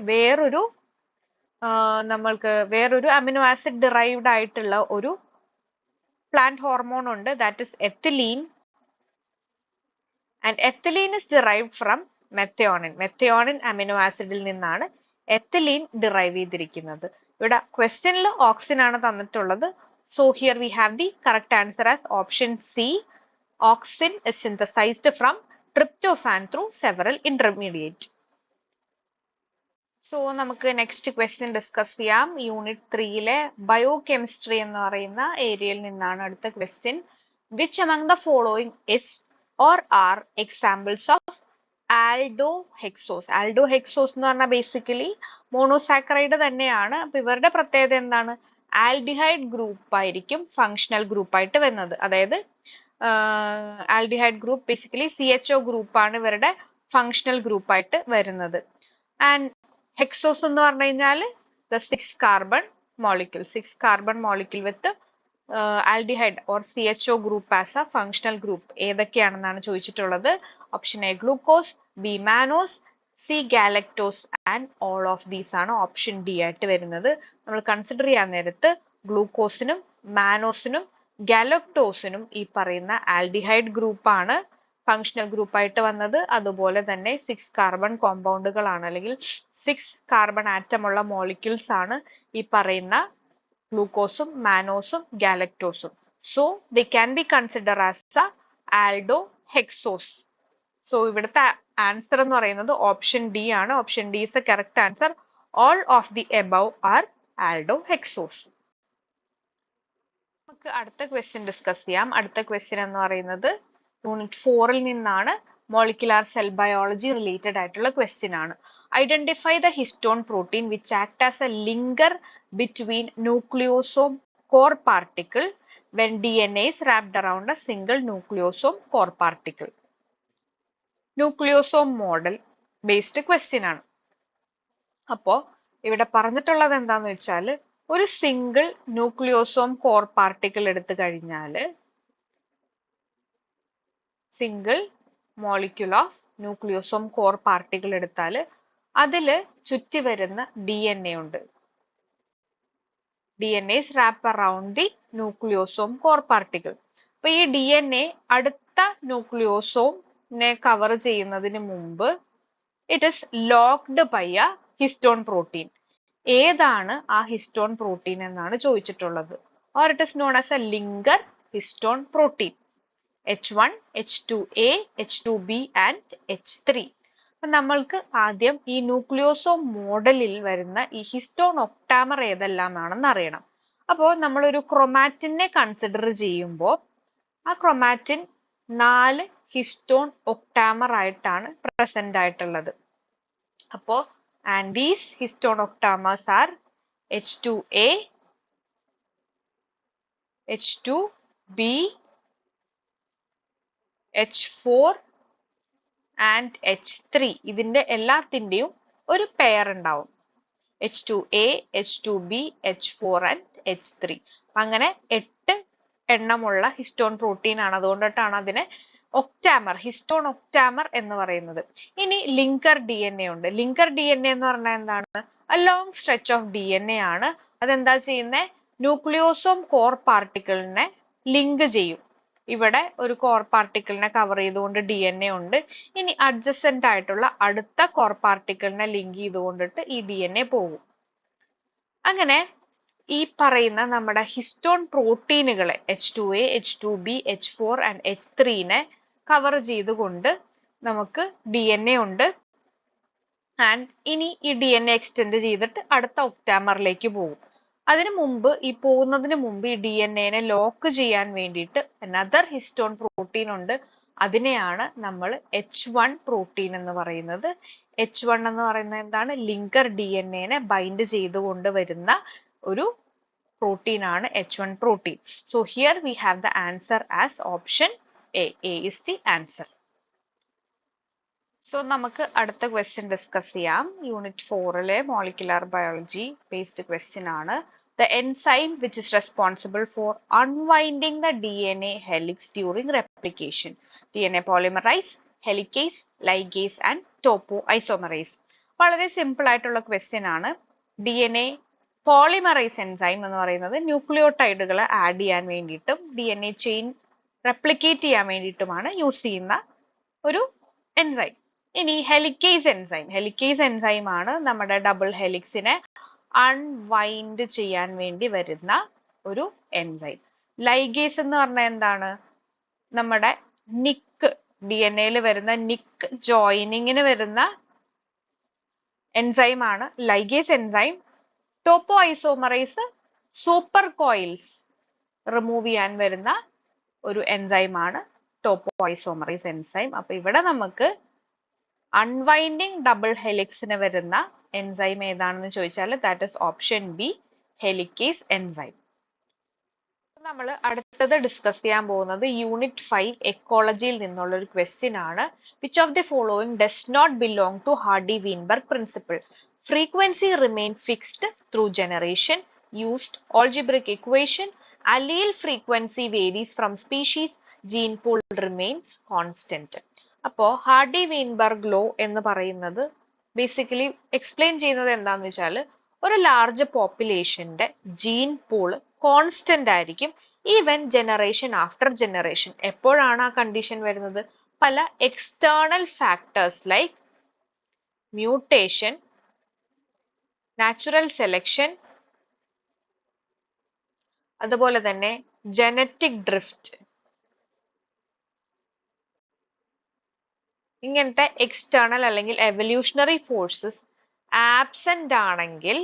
നമ്മൾക്ക് വേറൊരു amino acid derived ആയിട്ടുള്ള ഒരു plant hormone ഉണ്ട്, that is ethylene. And ethylene is derived from methionine. Methionine amino ആസിഡിൽ നിന്നാണ് എത്തിലീൻ ഡിറൈവ് ചെയ്തിരിക്കുന്നത്. ഇവിടെ ക്വസ്റ്റ്യനിൽ ഓക്സിൻ ആണ് തന്നിട്ടുള്ളത്. So here we have the correct answer as option C. Auxin is synthesized from tryptophan through several intermediate. So നമുക്ക് next question discuss ചെയ്യാം. Unit 3-ലെ ബയോകെമിസ്ട്രി എന്ന് പറയുന്ന ഏരിയയിൽ നിന്നാണ് അടുത്ത ക്വസ്റ്റ്യൻ. Which among the following is or are examples of aldohexose? Aldohexose എന്ന് പറഞ്ഞാൽ ബേസിക്കലി മോണോസാക്കറൈഡ് തന്നെയാണ്. അപ്പൊ ഇവരുടെ പ്രത്യേകത എന്താണ്? ആൽഡിഹൈഡ് ഗ്രൂപ്പ് ആയിരിക്കും ഫങ്ഷണൽ ഗ്രൂപ്പ് ആയിട്ട് വരുന്നത്. അതായത് ആൽഡിഹൈഡ് ഗ്രൂപ്പ് ബേസിക്കലി CHO ഗ്രൂപ്പാണ് ഇവരുടെ ഫങ്ഷണൽ ഗ്രൂപ്പ് ആയിട്ട് വരുന്നത്. ആൻഡ് ഹെക്സോസ് എന്ന് പറഞ്ഞു കഴിഞ്ഞാൽ the 6 carbon molecule, 6 carbon molecule with aldehyde or CHO group as a functional group ഏതൊക്കെയാണെന്നാണ് ചോദിച്ചിട്ടുള്ളത്. Option A glucose, B mannose, C galactose and all of these ആണ് ഓപ്ഷൻ ഡി ആയിട്ട് വരുന്നത്. നമ്മൾ കൺസിഡർ ചെയ്യാൻ നേരത്ത് ഗ്ലൂക്കോസിനും മാനോസിനും ഗാലക്ടോസിനും ഈ പറയുന്ന ആൽഡിഹൈഡ് ഗ്രൂപ്പാണ് ഫങ്ഷണൽ ഗ്രൂപ്പായിട്ട് വന്നത്. അതുപോലെ തന്നെ 6 കാർബൺ കോമ്പൗണ്ടുകളാണ് അല്ലെങ്കിൽ 6 കാർബൺ ആറ്റം ഉള്ള മോളിക്യൂൾസ് ആണ് ഈ പറയുന്ന ഗ്ലൂക്കോസും മാനോസും ഗാലക്ടോസും. So they can be consider as a aldohexose. So ഇവിടുത്തെ ആൻസർ എന്ന് പറയുന്നത് ഓപ്ഷൻ ഡി ആണ്. Option D is the correct answer. All of the above are aldohexose. നമുക്ക് അടുത്ത ക്വസ്റ്റ്യൻ ഡിസ്കസ് ചെയ്യാം. അടുത്ത ക്വസ്റ്റ്യൻ എന്ന് പറയുന്നത് യൂണിറ്റ് 4-ൽ നിന്നാണ്. മോളിക്കുലാർ സെൽ ബയോളജി റിലേറ്റഡ് ആയിട്ടുള്ള ക്വസ്റ്റ്യൻ ആണ്. Identify the histone protein which act as a linker between nucleosome core particle when DNA is wrapped around a single nucleosome core particle. Nucleosome model based question ആണ്. അപ്പോ ഇവിടെ പറഞ്ഞിട്ടുള്ളത് എന്താന്ന് വെച്ചാൽ ഒരു single ന്യൂക്ലിയോസോം core particle എടുത്തു കഴിഞ്ഞാൽ single molecule of nucleosome core particle എടുത്താൽ അതിൽ ചുറ്റി വരുന്ന DNA ഉണ്ട്. DNA is wrapped around the nucleosome core particle. അപ്പൊ ഈ DNA അടുത്ത ന്യൂക്ലിയോസോമിനെ കവർ ചെയ്യുന്നതിന് മുമ്പ് it is locked by a histone protein. ഏതാണ് ആ ഹിസ്റ്റോൺ പ്രോട്ടീൻ എന്നാണ് ചോദിച്ചിട്ടുള്ളത്. Or it is known as a linker histone protein. H1, H2A, H2B and H3. അപ്പൊ നമ്മൾക്ക് ആദ്യം ഈ ന്യൂക്ലിയോസോം മോഡലിൽ വരുന്ന ഈ ഹിസ്റ്റോൺ ഒക്ടാമർ ഏതെല്ലാമാണെന്ന് അറിയണം. അപ്പോൾ നമ്മളൊരു ക്രൊമാറ്റിനെ കൺസിഡർ ചെയ്യുമ്പോൾ ആ ക്രൊമാറ്റിൻ 4 ഹിസ്റ്റോൺ ഒക്ടാമർ ആയിട്ടാണ് പ്രസന്റ് ആയിട്ടുള്ളത്. അപ്പോൾ and these histone octamers are H2A, H2B, H4 and H3. ഇതിന്റെ എല്ലാത്തിന്റെയും ഒരു പെയർ ഉണ്ടാവും. H2A, H2B, H4 and H3. അങ്ങനെ 8 എണ്ണമുള്ള ഹിസ്റ്റോൺ പ്രോട്ടീൻ ആണ്. അതുകൊണ്ടിട്ടാണ് അതിനെ ഒക്ടാമർ, ഹിസ്റ്റോൺ ഒക്ടാമർ എന്ന് പറയുന്നത്. ഇനി ലിങ്കർ DNA ഉണ്ട്. ലിങ്കർ DNA എന്ന് പറഞ്ഞാൽ എന്താണ്? A long stretch of DNA ആണ്. അതെന്താ ചെയ്യുന്നത്? ന്യൂക്ലിയോസോം കോർ പാർട്ടിക്കിളിനെ ലിങ്ക് ചെയ്യും. ഇവിടെ ഒരു കോർ പാർട്ടിക്കിളിനെ കവർ ചെയ്തുകൊണ്ട് DNA ഉണ്ട്. ഇനി അഡ്ജസന്റ് ആയിട്ടുള്ള അടുത്ത കോർ പാർട്ടിക്കിളിനെ ലിങ്ക് ചെയ്തുകൊണ്ടിട്ട് ഈ DNA പോകും. അങ്ങനെ ഈ പറയുന്ന നമ്മുടെ ഹിസ്റ്റോൺ പ്രോട്ടീനുകളെ H2A, H2B, H4 ആൻഡ് H3നെ കവർ ചെയ്തുകൊണ്ട് നമുക്ക് DNA ഉണ്ട്. ആൻഡ് ഇനി ഈ DNA എക്സ്റ്റെൻഡ് ചെയ്തിട്ട് അടുത്ത ഒക്ടാമറിലേക്ക് പോകും. അതിനു മുമ്പ് ഈ പോകുന്നതിന് മുമ്പ് ഈ DNA-നെ ലോക്ക് ചെയ്യാൻ വേണ്ടിയിട്ട് അനദർ ഹിസ്റ്റോൺ പ്രോട്ടീൻ ഉണ്ട്. അതിനെയാണ് നമ്മൾ H1 പ്രോട്ടീൻ എന്ന് പറയുന്നത്. H1 എന്ന് പറയുന്നത് എന്താണ്? ലിങ്കർ DNA-നെ ബൈൻഡ് ചെയ്തുകൊണ്ട് വരുന്ന ഒരു പ്രോട്ടീൻ ആണ് H1 protein. So here we have the answer as option A. A is the answer. So നമുക്ക് അടുത്ത ക്വസ്റ്റ്യൻ ഡിസ്കസ് ചെയ്യാം. യൂണിറ്റ് 4-ലെ മോളിക്കുലാർ ബയോളജി ബേസ്ഡ് ക്വസ്റ്റ്യൻ ആണ്. The enzyme which is responsible for unwinding the DNA helix during replication. DNA polymerase, helicase, ligase and topoisomerase. വളരെ simple ആയിട്ടുള്ള question ആണ്. DNA polymerase enzyme എന്ന് പറയുന്നത് ന്യൂക്ലിയോടൈഡുകളെ add ചെയ്യാൻ വേണ്ടിയിട്ടും DNA ചെയിൻ റെപ്ലിക്കേറ്റ് ചെയ്യാൻ വേണ്ടിയിട്ടുമാണ് use ചെയ്യുന്ന ഒരു എൻസൈം. ഇനി ഹെലിക്കേസ് എൻസൈം ആണ് നമ്മുടെ ഡബിൾ ഹെലിക്സിനെ അൺവൈൻഡ് ചെയ്യാൻ വേണ്ടി വരുന്ന ഒരു എൻസൈം. ലൈഗേസ് എന്ന് പറഞ്ഞാൽ എന്താണ്? നമ്മുടെ നിക്ക് DNA-ൽ വരുന്ന നിക്ക് ജോയിനിങ്ങിന് വരുന്ന എൻസൈം ആണ് ligase enzyme. Topoisomerase super coils remove ചെയ്യാൻ വരുന്ന ഒരു എൻസൈം ആണ് ടോപ്പോ ഐസോമറൈസ് എൻസൈം. അപ്പൊ ഇവിടെ നമുക്ക് അൺവൈൻഡിങ് ഡബിൾ ഹെലിക്സിന് വരുന്ന എൻസൈം ഏതാണെന്ന് ചോദിച്ചാൽ that is option B, helicase enzyme. നമ്മൾ അടുത്തത് ഡിസ്കസ് ചെയ്യാൻ പോകുന്നത് യൂണിറ്റ് 5 എക്കോളജിയിൽ നിന്നുള്ള ഒരു ക്വസ്റ്റ്യൻ ആണ്. Which of the following does not belong to Hardy Weinberg principle? Frequency remain fixed through generation, used algebraic equation, allele frequency varies from species, gene pool remains constant. അപ്പോൾ Hardy Weinberg law എന്ന് പറയുന്നത് basically explain ചെയ്യുന്നത് എന്താണെന്ന് വെച്ചാൽ ഒരു large പോപ്പുലേഷന്റെ gene pool constant ആയിരിക്കും even generation after generation. എപ്പോഴാണ് ആ കണ്ടീഷൻ വരുന്നത്? പല external factors like mutation, natural selection, അതുപോലെ തന്നെ ജനറ്റിക് ഡ്രിഫ്റ്റ്, ഇങ്ങനത്തെ എക്സ്റ്റേണൽ അല്ലെങ്കിൽ എവല്യൂഷണറി ഫോഴ്സസ് ആബ്സെന്റ് ആണെങ്കിൽ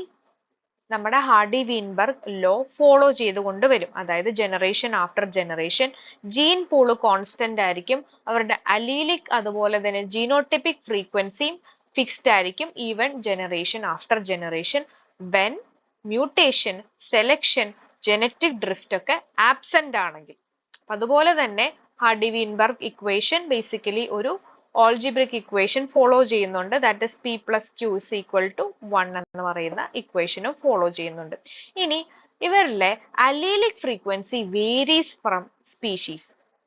നമ്മുടെ ഹാർഡി-വീൻബർഗ് ലോ ഫോളോ ചെയ്തുകൊണ്ട് വരും. അതായത് generation after generation gene pool constant ആയിരിക്കും, അവരുടെ അലീലിക് അതുപോലെ തന്നെ ജീനോട്ടിപ്പിക് ഫ്രീക്വൻസിയും ഫിക്സ്ഡ് ആയിരിക്കും even generation after generation when mutation, selection, genetic drift ഒക്കെ ആബ്സെന്റ് ആണെങ്കിൽ. അതുപോലെ തന്നെ ഹാർഡി-വീൻബർഗ് ഇക്വേഷൻ ബേസിക്കലി ഒരു algebraic equation ഫോളോ ചെയ്യുന്നുണ്ട്. That is P plus Q is equal to 1 എന്ന് പറയുന്ന ഇക്വേഷനും ഫോളോ ചെയ്യുന്നുണ്ട്. ഇനി ഇവരിലെ allelic frequency varies from species.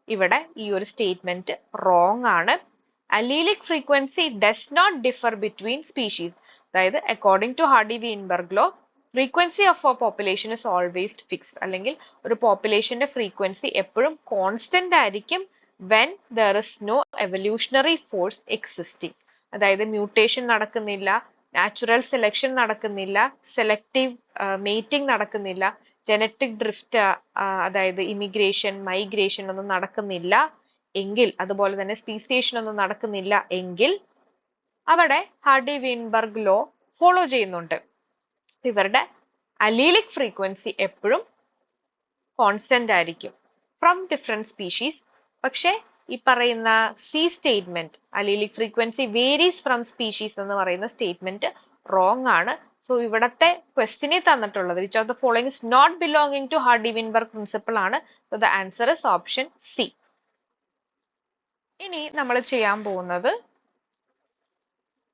ഇവിടെ ഈ ഒരു സ്റ്റേറ്റ്മെന്റ് റോങ് ആണ്. Allelic frequency does not differ between species. അതായത് according to Hardy Weinberg law frequency of a population is always fixed, അല്ലെങ്കിൽ ഒരു പോപ്പുലേഷന്റെ ഫ്രീക്വൻസി എപ്പോഴും കോൺസ്റ്റന്റ് ആയിരിക്കും when there is no evolutionary force existing. അതായത് മ്യൂട്ടേഷൻ നടക്കുന്നില്ല, നാച്ചുറൽ സെലക്ഷൻ നടക്കുന്നില്ല, സെലക്റ്റീവ് മേറ്റിംഗ് നടക്കുന്നില്ല, ജനറ്റിക് ഡ്രിഫ്റ്റ് അതായത് ഇമിഗ്രേഷൻ, മൈഗ്രേഷൻ ഒന്നും നടക്കുന്നില്ല എങ്കിൽ, അതുപോലെ തന്നെ സ്പീസിയേഷൻ ഒന്നും നടക്കുന്നില്ല എങ്കിൽ അവിടെ ഹാർഡി-വീൻബർഗ് ലോ ഫോളോ ചെയ്യുന്നുണ്ട്. ഇവരുടെ അലീലിക് ഫ്രീക്വൻസി എപ്പോഴും കോൺസ്റ്റന്റ് ആയിരിക്കും ഫ്രം ഡിഫറെന്റ് സ്പീഷീസ്. പക്ഷെ ഈ പറയുന്ന C statement allelic frequency varies from species എന്ന് പറയുന്ന സ്റ്റേറ്റ്മെന്റ് റോങ് ആണ്. സോ ഇവിടത്തെ ക്വസ്റ്റ്യനിൽ തന്നിട്ടുള്ളത് which of the following is not belonging to Hardy Weinberg principle ആണ്. So the answer is option C. ഇനി നമ്മൾ ചെയ്യാൻ പോകുന്നത്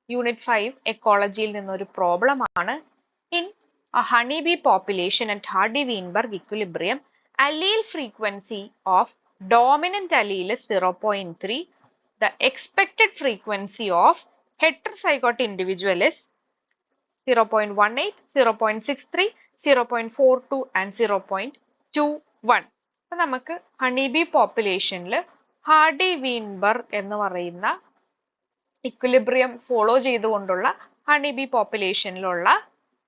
യൂണിറ്റ് 5 എക്കോളജിയിൽ നിന്നൊരു പ്രോബ്ലം ആണ്. In a honeybee population at Hardy-Weinberg equilibrium, allele frequency of dominant allele is 0.3. The expected frequency of heterozygote individual is 0.18, 0.63, 0.42 and 0.21. അപ്പൊ നമുക്ക് honeybee പോപ്പുലേഷനിൽ Hardy Weinberg എന്ന് പറയുന്ന ഇക്വിലിബ്രിയം ഫോളോ ചെയ്തുകൊണ്ടുള്ള ഹണിബി പോപ്പുലേഷനിലുള്ള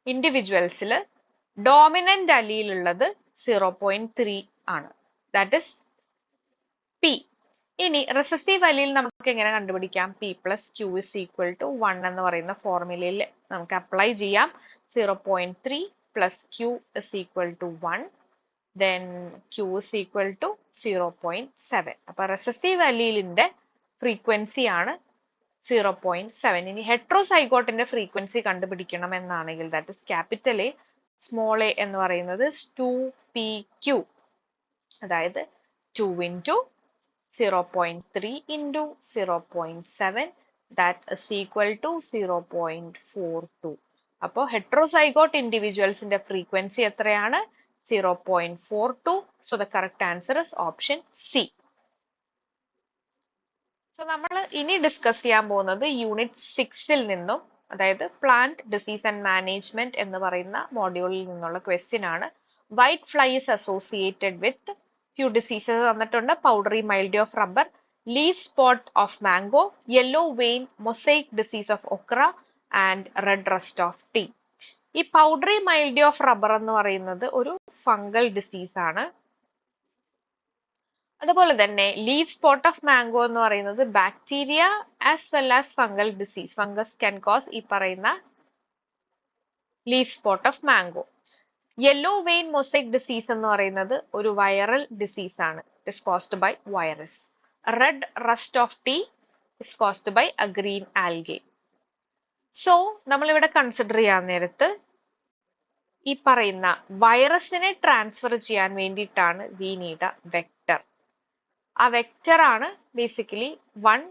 ഇൻഡിവിജ്വൽസിൽ ഡോമിനന്റ് അലീൽ ഉള്ളത് 0.3 ആണ്. That is p. ഇനി റെസസീവ് അലീൽ നമുക്ക് എങ്ങനെ കണ്ടുപിടിക്കാം? P plus Q is equal to 1 എന്ന് പറയുന്ന ഫോർമുലയിൽ നമുക്ക് അപ്ലൈ ചെയ്യാം. 0.3 plus Q is equal to 1, then q is equal to 0.7. അപ്പൊ റെസസീവ് അലീലിന്റെ ഫ്രീക്വൻസി ആണ് 0.7. ഇനി ഹെട്രോസൈഗോട്ടിന്റെ ഫ്രീക്വൻസി കണ്ടുപിടിക്കണം എന്നാണെങ്കിൽ that is capital A small A എന്ന് പറയുന്നത് 2pq, അതായത് 2 into 0.3 into 0.7 that is equal to 0.42. അപ്പോൾ ഹെട്രോസൈഗോട്ട് ഇൻഡിവിജ്വൽസിന്റെ ഫ്രീക്വൻസി എത്രയാണ്? 0.42. So the correct answer is option C. So നമ്മൾ ഇനി ഡിസ്കസ് ചെയ്യാൻ പോകുന്നത് യൂണിറ്റ് 6ൽ നിന്നും, അതായത് പ്ലാന്റ് ഡിസീസ് ആൻഡ് മാനേജ്മെന്റ് എന്ന് പറയുന്ന മോഡ്യൂളിൽ നിന്നുള്ള ക്വസ്റ്റ്യൻ ആണ്. White fly is associated with few diseases തന്നിട്ടുണ്ട്. Powdery mildew of rubber, leaf spot of mango, yellow vein mosaic disease of okra and red rust of tea. ഈ powdery mildew of rubber എന്ന് പറയുന്നത് ഒരു fungal disease ആണ്. അതുപോലെ തന്നെ leaf spot of mango എന്ന് പറയുന്നത് bacteria as well as fungal disease. Fungus can cause ഈ പറയുന്ന leaf spot of mango. Yellow vein mosaic disease എന്ന് പറയുന്നത് ഒരു വൈറൽ ഡിസീസ് ആണ്. It is caused by virus. Red rust of tea is caused by a green algae. So നമ്മളിവിടെ consider ചെയ്യാൻ നേരത്ത് ഈ പറയുന്ന വൈറസിനെ ട്രാൻസ്ഫർ ചെയ്യാൻ വേണ്ടിയിട്ടാണ് വി നീഡ് എ വെക്ടർ. ആ വെക്ടർ ആണ് basically one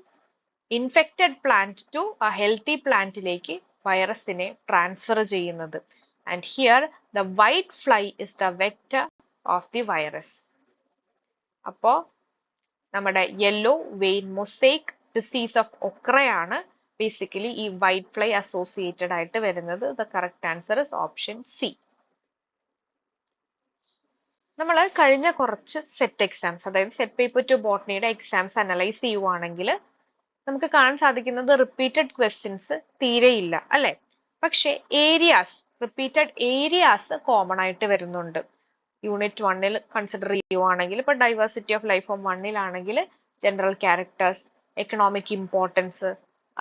infected plant to a healthy പ്ലാന്റിലേക്ക് വൈറസിനെ ട്രാൻസ്ഫർ ചെയ്യുന്നത്. And here the white fly is the vector of the virus. അപ്പോ നമ്മുടെ yellow vein mosaic disease of ഒക്രയാണ് ബേസിക്കലി ഈ വൈറ്റ് ഫ്ലൈ അസോസിയേറ്റഡ് ആയിട്ട് വരുന്നത്. The correct answer is option C. നമ്മൾ കഴിഞ്ഞ കുറച്ച് സെറ്റ് എക്സാംസ്, അതായത് സെറ്റ് പേപ്പർ ടു ബോട്ടണിയുടെ എക്സാംസ് അനലൈസ് ചെയ്യുവാണെങ്കിൽ നമുക്ക് കാണാൻ സാധിക്കുന്നത് റിപ്പീറ്റഡ് ക്വസ്റ്റ്യൻസ് തീരെയില്ല അല്ലെ. പക്ഷെ ഏരിയാസ്, റിപ്പീറ്റഡ് ഏരിയാസ് കോമൺ ആയിട്ട് വരുന്നുണ്ട്. യൂണിറ്റ് 1 കൺസിഡർ ചെയ്യുവാണെങ്കിൽ ഇപ്പൊ diversity of life form 1 general characters, economic importance,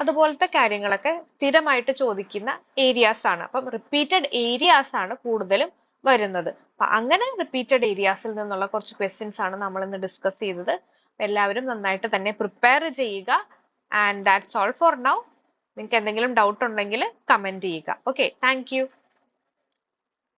അതുപോലത്തെ കാര്യങ്ങളൊക്കെ സ്ഥിരമായിട്ട് ചോദിക്കുന്ന ഏരിയാസ് ആണ്. അപ്പം റിപ്പീറ്റഡ് ഏരിയാസ് ആണ് കൂടുതലും വരുന്നത്. അപ്പൊ അങ്ങനെ റിപ്പീറ്റഡ് ഏരിയാസിൽ നിന്നുള്ള കുറച്ച് ക്വസ്റ്റ്യൻസ് ആണ് നമ്മൾ ഇന്ന് ഡിസ്കസ് ചെയ്തത്. എല്ലാവരും നന്നായിട്ട് തന്നെ പ്രിപ്പയർ ചെയ്യുക. And that's all for now. നിങ്ങൾക്ക് എന്തെങ്കിലും ഡൗട്ട് ഉണ്ടെങ്കിൽ കമന്റ് ചെയ്യുക. Okay, thank you.